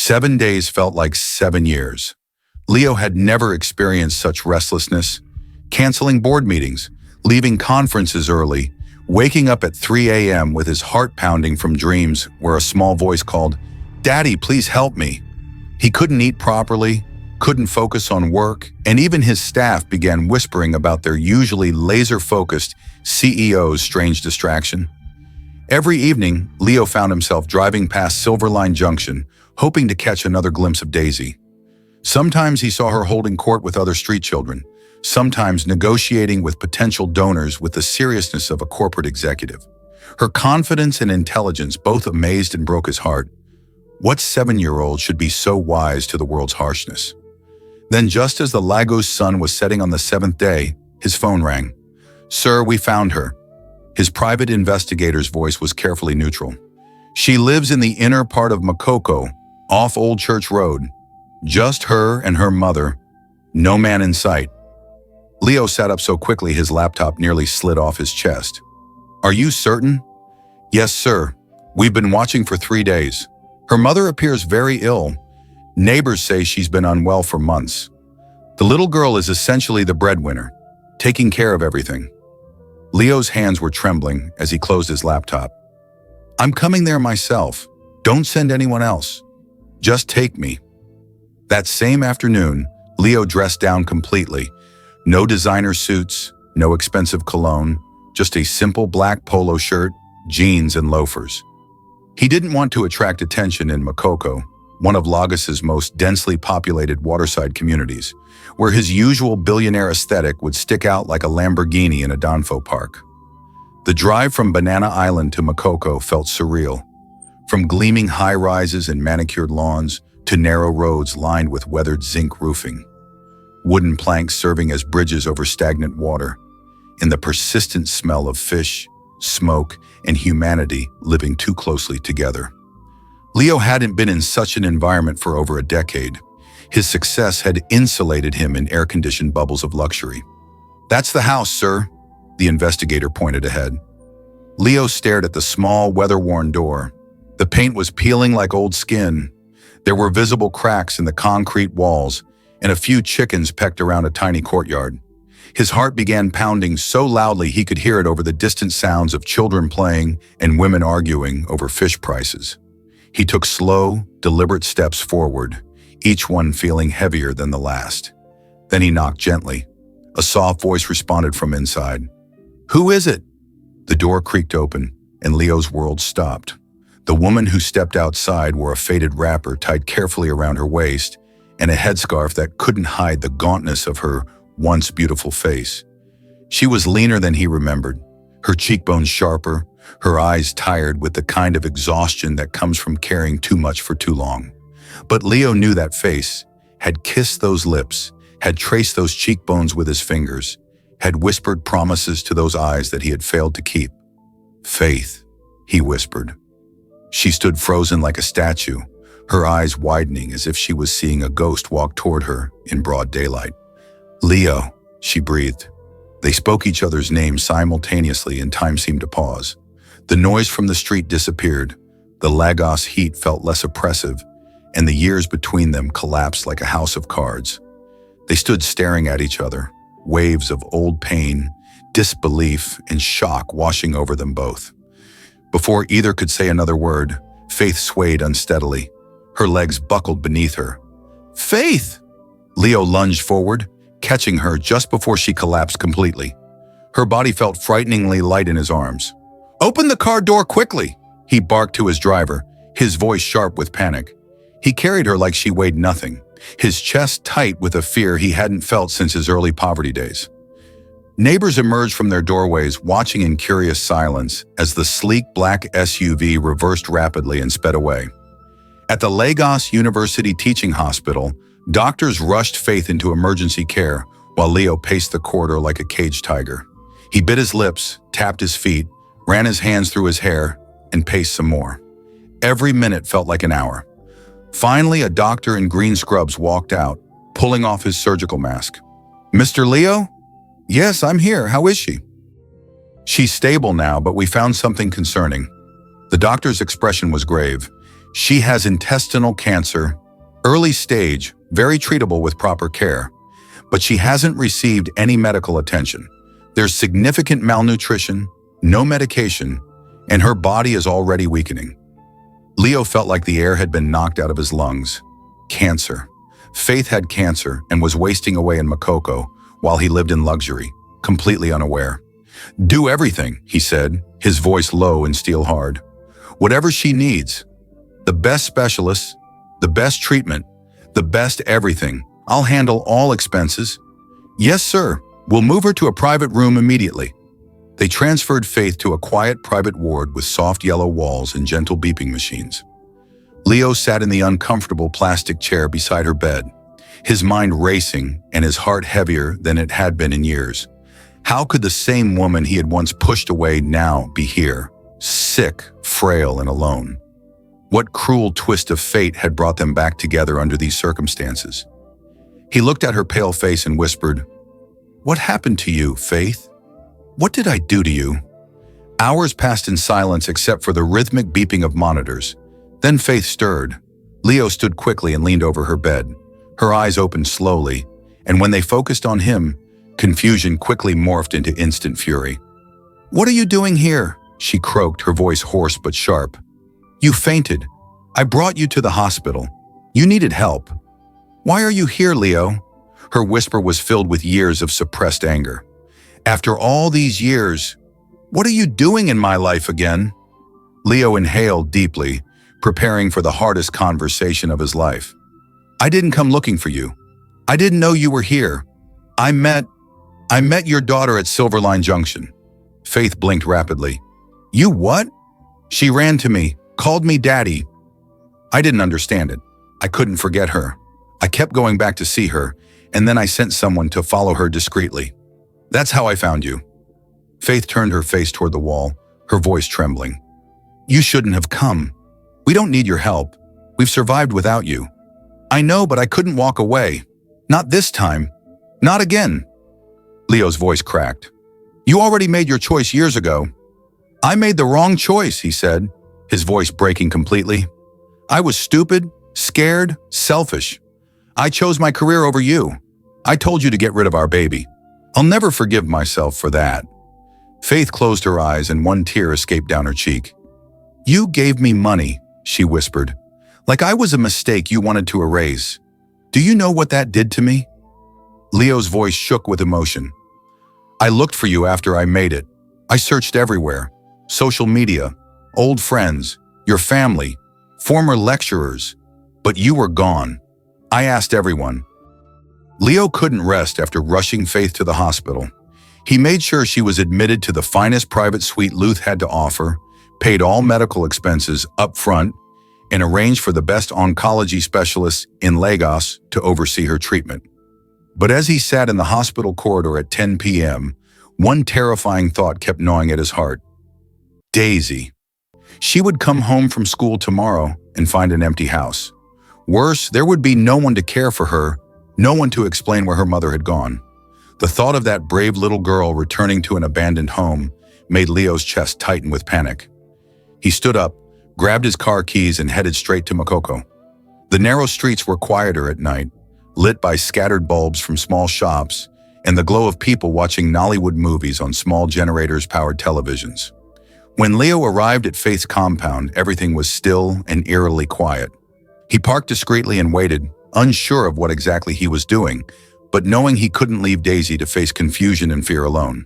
7 days felt like 7 years. Leo had never experienced such restlessness, canceling board meetings, leaving conferences early, waking up at 3 a.m. with his heart pounding from dreams where a small voice called, "Daddy, please help me." He couldn't eat properly, couldn't focus on work, and even his staff began whispering about their usually laser-focused CEO's strange distraction. Every evening, Leo found himself driving past Silverline Junction, hoping to catch another glimpse of Daisy. Sometimes he saw her holding court with other street children, sometimes negotiating with potential donors with the seriousness of a corporate executive. Her confidence and intelligence both amazed and broke his heart. What 7-year-old should be so wise to the world's harshness? Then, just as the Lagos sun was setting on the 7th day, his phone rang. "Sir, we found her." His private investigator's voice was carefully neutral. "She lives in the inner part of Makoko, off Old Church Road. Just her and her mother. No man in sight." Leo sat up so quickly his laptop nearly slid off his chest. "Are you certain?" "Yes, sir. We've been watching for 3 days. Her mother appears very ill. Neighbors say she's been unwell for months. The little girl is essentially the breadwinner, taking care of everything." Leo's hands were trembling as he closed his laptop. "I'm coming there myself. Don't send anyone else. Just take me." That same afternoon, Leo dressed down completely. No designer suits, no expensive cologne, just a simple black polo shirt, jeans, and loafers. He didn't want to attract attention in Makoko, one of Lagos's most densely populated waterside communities, where his usual billionaire aesthetic would stick out like a Lamborghini in a Danfo park. The drive from Banana Island to Makoko felt surreal. From gleaming high-rises and manicured lawns to narrow roads lined with weathered zinc roofing, wooden planks serving as bridges over stagnant water, and the persistent smell of fish, smoke, and humanity living too closely together. Leo hadn't been in such an environment for over a decade. His success had insulated him in air-conditioned bubbles of luxury. "That's the house, sir," the investigator pointed ahead. Leo stared at the small, weather-worn door. The paint was peeling like old skin. There were visible cracks in the concrete walls, and a few chickens pecked around a tiny courtyard. His heart began pounding so loudly he could hear it over the distant sounds of children playing and women arguing over fish prices. He took slow, deliberate steps forward, each one feeling heavier than the last. Then he knocked gently. A soft voice responded from inside. "Who is it?" The door creaked open, and Leo's world stopped. The woman who stepped outside wore a faded wrapper tied carefully around her waist and a headscarf that couldn't hide the gauntness of her once beautiful face. She was leaner than he remembered, her cheekbones sharper, her eyes tired with the kind of exhaustion that comes from carrying too much for too long. But Leo knew that face, had kissed those lips, had traced those cheekbones with his fingers, had whispered promises to those eyes that he had failed to keep. "Faith," he whispered. She stood frozen like a statue, her eyes widening as if she was seeing a ghost walk toward her in broad daylight. "Leo," she breathed. They spoke each other's names simultaneously and time seemed to pause. The noise from the street disappeared, the Lagos heat felt less oppressive, and the years between them collapsed like a house of cards. They stood staring at each other, waves of old pain, disbelief, and shock washing over them both. Before either could say another word, Faith swayed unsteadily. Her legs buckled beneath her. "Faith!" Leo lunged forward, catching her just before she collapsed completely. Her body felt frighteningly light in his arms. "Open the car door quickly!" he barked to his driver, his voice sharp with panic. He carried her like she weighed nothing, his chest tight with a fear he hadn't felt since his early poverty days. Neighbors emerged from their doorways, watching in curious silence as the sleek black SUV reversed rapidly and sped away. At the Lagos University Teaching Hospital, doctors rushed Faith into emergency care while Leo paced the corridor like a caged tiger. He bit his lips, tapped his feet, ran his hands through his hair, and paced some more. Every minute felt like an hour. Finally, a doctor in green scrubs walked out, pulling off his surgical mask. "Mr. Leo?" "Yes, I'm here. How is she?" "She's stable now, but we found something concerning." The doctor's expression was grave. She has intestinal cancer, early stage, very treatable with proper care, but she hasn't received any medical attention. There's significant malnutrition, no medication, and her body is already weakening. Leo felt like the air had been knocked out of his lungs. Cancer. Faith had cancer and was wasting away in Makoko while he lived in luxury, completely unaware. Do everything, he said, his voice low and steel hard. Whatever she needs. The best specialists, the best treatment, the best everything. I'll handle all expenses. Yes, sir. We'll move her to a private room immediately. They transferred Faith to a quiet private ward with soft yellow walls and gentle beeping machines. Leo sat in the uncomfortable plastic chair beside her bed, his mind racing and his heart heavier than it had been in years. How could the same woman he had once pushed away now be here, sick, frail, and alone? What cruel twist of fate had brought them back together under these circumstances? He looked at her pale face and whispered, "What happened to you, Faith? What did I do to you?" Hours passed in silence except for the rhythmic beeping of monitors. Then Faith stirred. Leo stood quickly and leaned over her bed. Her eyes opened slowly, and when they focused on him, confusion quickly morphed into instant fury. "What are you doing here?" she croaked, her voice hoarse but sharp. "You fainted. I brought you to the hospital. You needed help." "Why are you here, Leo?" Her whisper was filled with years of suppressed anger. "After all these years, what are you doing in my life again?" Leo inhaled deeply, preparing for the hardest conversation of his life. "I didn't come looking for you. I didn't know you were here. I met your daughter at Silverline Junction." Faith blinked rapidly. "You what?" "She ran to me, called me daddy." I didn't understand it. I couldn't forget her. I kept going back to see her, and then I sent someone to follow her discreetly. That's how I found you. Faith turned her face toward the wall, her voice trembling. "You shouldn't have come. We don't need your help. We've survived without you." "I know, but I couldn't walk away. Not this time. Not again." Leo's voice cracked. "You already made your choice years ago." "I made the wrong choice," he said, his voice breaking completely. "I was stupid, scared, selfish. I chose my career over you. I told you to get rid of our baby. I'll never forgive myself for that." Faith closed her eyes and one tear escaped down her cheek. "You gave me money," she whispered, "like I was a mistake you wanted to erase. Do you know what that did to me?" Leo's voice shook with emotion. "I looked for you after I made it. I searched everywhere. Social media, old friends, your family, former lecturers. But you were gone. I asked everyone." Leo couldn't rest after rushing Faith to the hospital. He made sure she was admitted to the finest private suite Luth had to offer, paid all medical expenses up front, and arranged for the best oncology specialists in Lagos to oversee her treatment. But as he sat in the hospital corridor at 10 p.m., one terrifying thought kept gnawing at his heart. Daisy. She would come home from school tomorrow and find an empty house. Worse, there would be no one to care for her, no one to explain where her mother had gone. The thought of that brave little girl returning to an abandoned home made Leo's chest tighten with panic. He stood up, grabbed his car keys, and headed straight to Makoko. The narrow streets were quieter at night, lit by scattered bulbs from small shops and the glow of people watching Nollywood movies on small generators-powered televisions. When Leo arrived at Faith's compound, everything was still and eerily quiet. He parked discreetly and waited, unsure of what exactly he was doing, but knowing he couldn't leave Daisy to face confusion and fear alone.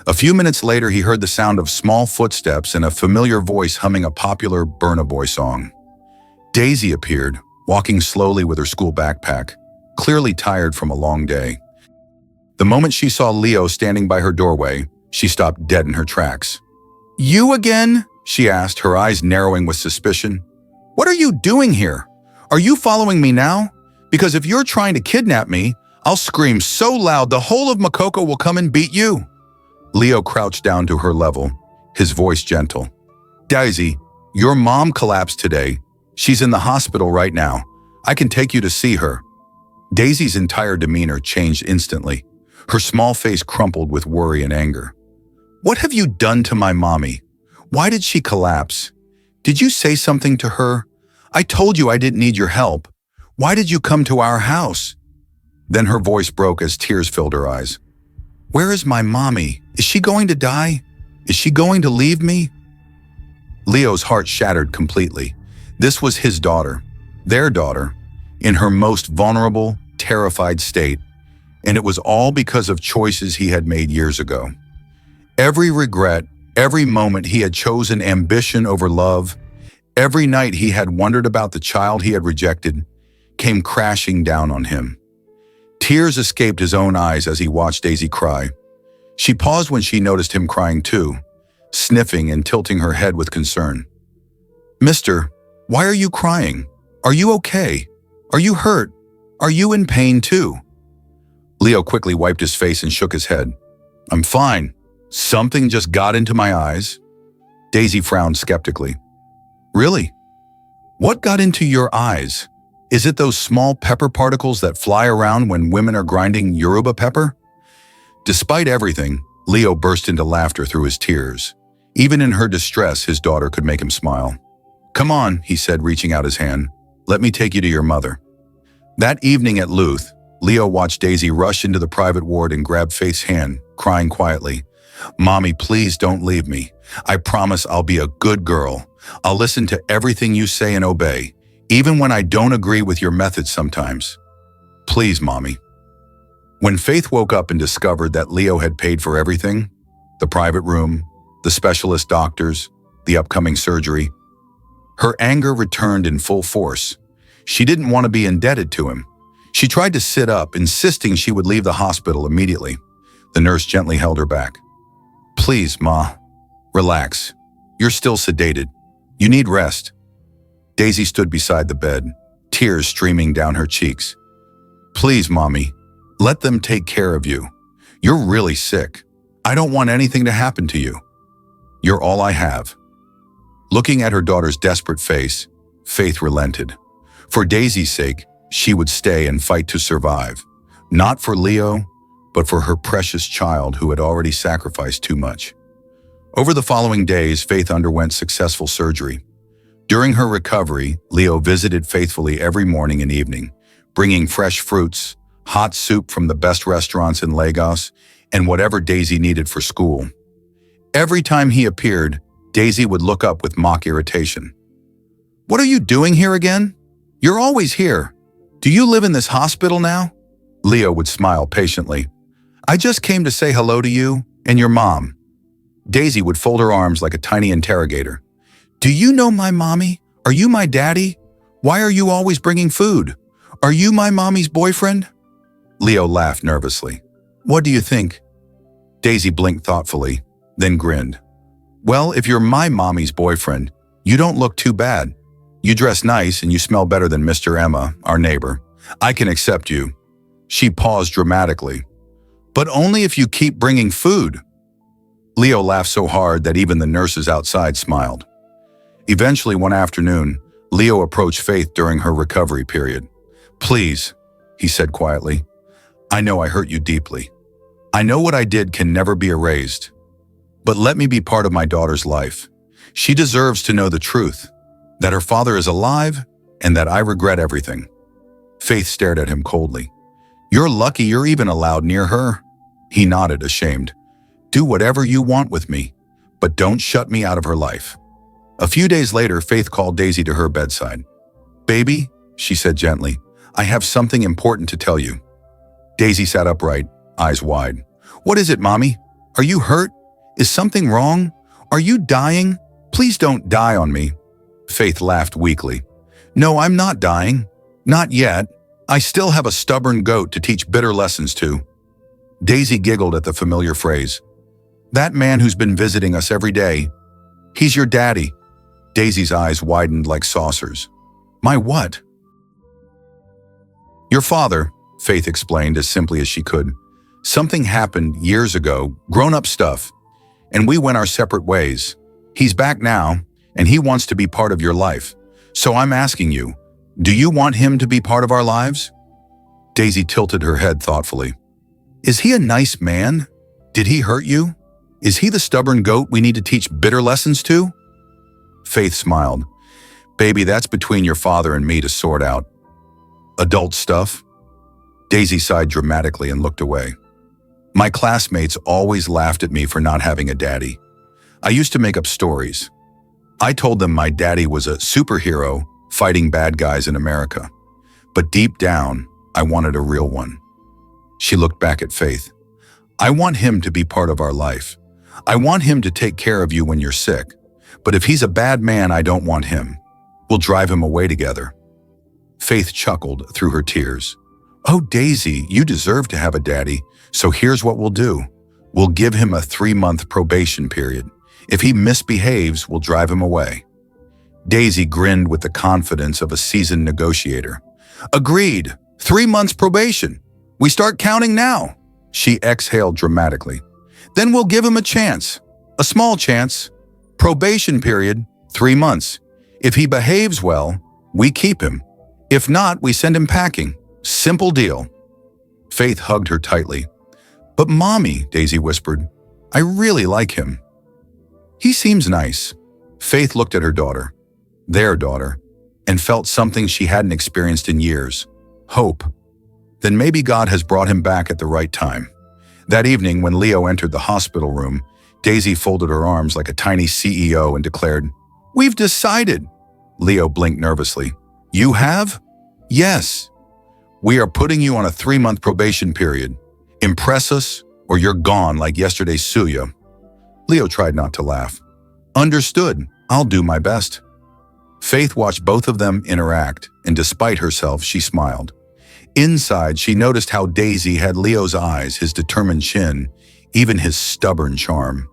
A few minutes later, he heard the sound of small footsteps and a familiar voice humming a popular Burna Boy song. Daisy appeared, walking slowly with her school backpack, clearly tired from a long day. The moment she saw Leo standing by her doorway, she stopped dead in her tracks. "You again?" she asked, her eyes narrowing with suspicion. "What are you doing here? Are you following me now? Because if you're trying to kidnap me, I'll scream so loud the whole of Makoko will come and beat you." Leo crouched down to her level, his voice gentle. "Daisy, your mom collapsed today. She's in the hospital right now. I can take you to see her." Daisy's entire demeanor changed instantly. Her small face crumpled with worry and anger. "What have you done to my mommy? Why did she collapse? Did you say something to her? I told you I didn't need your help. Why did you come to our house?" Then her voice broke as tears filled her eyes. "Where is my mommy? Is she going to die? Is she going to leave me?" Leo's heart shattered completely. This was his daughter, their daughter, in her most vulnerable, terrified state, and it was all because of choices he had made years ago. Every regret, every moment he had chosen ambition over love, every night he had wondered about the child he had rejected, came crashing down on him. Tears escaped his own eyes as he watched Daisy cry. She paused when she noticed him crying too, sniffing and tilting her head with concern. "Mister, why are you crying? Are you okay? Are you hurt? Are you in pain too?" Leo quickly wiped his face and shook his head. "I'm fine. Something just got into my eyes." Daisy frowned skeptically. "Really? What got into your eyes? Is it those small pepper particles that fly around when women are grinding Yoruba pepper?" Despite everything, Leo burst into laughter through his tears. Even in her distress, his daughter could make him smile. "Come on," he said, reaching out his hand. "Let me take you to your mother." That evening at Luth, Leo watched Daisy rush into the private ward and grab Faith's hand, crying quietly. "Mommy, please don't leave me. I promise I'll be a good girl. I'll listen to everything you say and obey, even when I don't agree with your methods sometimes. Please, Mommy." When Faith woke up and discovered that Leo had paid for everything, the private room, the specialist doctors, the upcoming surgery, her anger returned in full force. She didn't want to be indebted to him. She tried to sit up, insisting she would leave the hospital immediately. The nurse gently held her back. "Please, Ma, relax. You're still sedated. You need rest." Daisy stood beside the bed, tears streaming down her cheeks. "Please, Mommy, let them take care of you. You're really sick. I don't want anything to happen to you. You're all I have." Looking at her daughter's desperate face, Faith relented. For Daisy's sake, she would stay and fight to survive. Not for Leo, but for her precious child who had already sacrificed too much. Over the following days, Faith underwent successful surgery. During her recovery, Leo visited faithfully every morning and evening, bringing fresh fruits, hot soup from the best restaurants in Lagos, and whatever Daisy needed for school. Every time he appeared, Daisy would look up with mock irritation. "What are you doing here again? You're always here. Do you live in this hospital now?" Leo would smile patiently. "I just came to say hello to you and your mom." Daisy would fold her arms like a tiny interrogator. "Do you know my mommy? Are you my daddy? Why are you always bringing food? Are you my mommy's boyfriend?" Leo laughed nervously. "What do you think?" Daisy blinked thoughtfully, then grinned. "Well, if you're my mommy's boyfriend, you don't look too bad. You dress nice and you smell better than Mr. Emma, our neighbor. I can accept you." She paused dramatically. "But only if you keep bringing food." Leo laughed so hard that even the nurses outside smiled. Eventually, one afternoon, Leo approached Faith during her recovery period. "Please," he said quietly, "I know I hurt you deeply. I know what I did can never be erased. But let me be part of my daughter's life. She deserves to know the truth, that her father is alive and that I regret everything." Faith stared at him coldly. "You're lucky you're even allowed near her." He nodded, ashamed. "Do whatever you want with me, but don't shut me out of her life." A few days later, Faith called Daisy to her bedside. "Baby," she said gently, "I have something important to tell you." Daisy sat upright, eyes wide. "What is it, Mommy? Are you hurt? Is something wrong? Are you dying? Please don't die on me." Faith laughed weakly. "No, I'm not dying. Not yet. I still have a stubborn goat to teach bitter lessons to." Daisy giggled at the familiar phrase. "That man who's been visiting us every day. He's your daddy." Daisy's eyes widened like saucers. "My what?" "Your father," Faith explained as simply as she could. "Something happened years ago, grown-up stuff, and we went our separate ways. He's back now, and he wants to be part of your life. So I'm asking you, do you want him to be part of our lives?" Daisy tilted her head thoughtfully. "Is he a nice man? Did he hurt you? Is he the stubborn goat we need to teach bitter lessons to?" Faith smiled. Baby, that's between your father and me to sort out. Adult stuff? Daisy sighed dramatically and looked away. My classmates always laughed at me for not having a daddy. I used to make up stories. I told them my daddy was a superhero fighting bad guys in America. But deep down, I wanted a real one. She looked back at Faith. I want him to be part of our life. I want him to take care of you when you're sick. But if he's a bad man, I don't want him. We'll drive him away together. Faith chuckled through her tears. Oh, Daisy, you deserve to have a daddy, so here's what we'll do. We'll give him a 3-month probation period. If he misbehaves, we'll drive him away. Daisy grinned with the confidence of a seasoned negotiator. Agreed. 3 months probation. We start counting now. She exhaled dramatically. Then we'll give him a chance. A small chance. Probation period, 3 months. If he behaves well, we keep him. If not, we send him packing. Simple deal. Faith hugged her tightly. But Mommy, Daisy whispered, I really like him. He seems nice. Faith looked at her daughter, their daughter, and felt something she hadn't experienced in years. Hope. Then maybe God has brought him back at the right time. That evening, when Leo entered the hospital room, Daisy folded her arms like a tiny CEO and declared, We've decided. Leo blinked nervously. You have? Yes. We are putting you on a 3-month probation period. Impress us, or you're gone like yesterday's Suya. Leo tried not to laugh. Understood. I'll do my best. Faith watched both of them interact, and despite herself, she smiled. Inside, she noticed how Daisy had Leo's eyes, his determined chin, even his stubborn charm.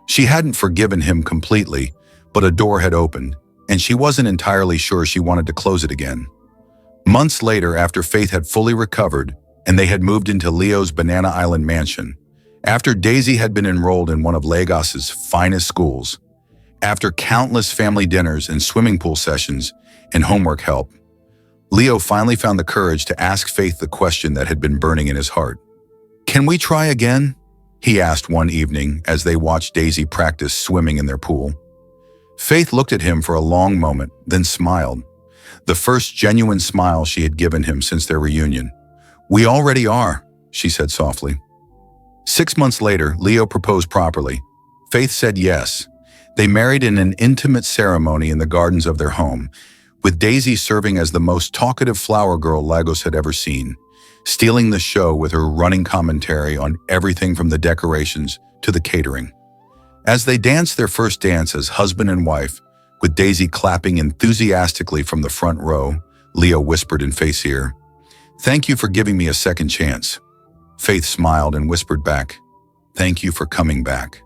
She hadn't forgiven him completely, but a door had opened, and she wasn't entirely sure she wanted to close it again. Months later, after Faith had fully recovered, and they had moved into Leo's Banana Island mansion, after Daisy had been enrolled in one of Lagos's finest schools, after countless family dinners and swimming pool sessions and homework help, Leo finally found the courage to ask Faith the question that had been burning in his heart. Can we try again? He asked one evening as they watched Daisy practice swimming in their pool. Faith looked at him for a long moment, then smiled. The first genuine smile she had given him since their reunion. We already are, she said softly. 6 months later, Leo proposed properly. Faith said yes. They married in an intimate ceremony in the gardens of their home, with Daisy serving as the most talkative flower girl Lagos had ever seen, stealing the show with her running commentary on everything from the decorations to the catering. As they danced their first dance as husband and wife, with Daisy clapping enthusiastically from the front row, Leo whispered in Faith's ear, Thank you for giving me a second chance. Faith smiled and whispered back, Thank you for coming back.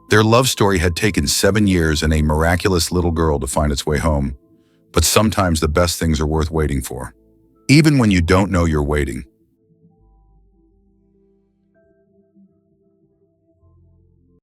Their love story had taken 7 years and a miraculous little girl to find its way home. But sometimes the best things are worth waiting for. Even when you don't know you're waiting.